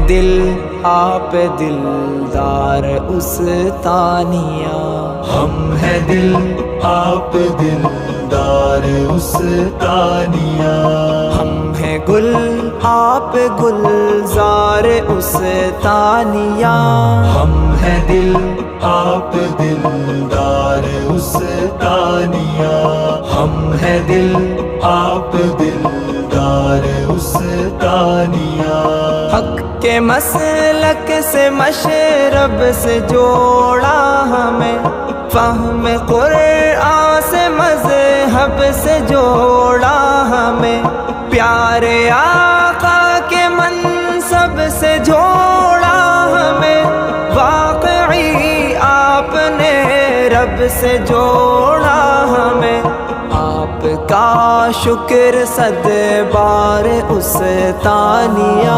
دل آپ دلدار استانیہ، ہم ہیں دل آپ دلدار استانیہ، ہم ہیں گل آپ گلزار استانیہ، ہم ہیں دل آپ دلدار استانیہ، ہم ہیں دل آپ دلدار استانیہ۔ حق کے مسلک سے مشرب سے جوڑا ہمیں، فہم قرآن سے مذہب سے جوڑا ہمیں، پیارے آقا کے منصب سے جوڑا ہمیں، واقعی آپ نے رب سے جوڑا ہمیں، آپ کا شکر صد بار استانیہ۔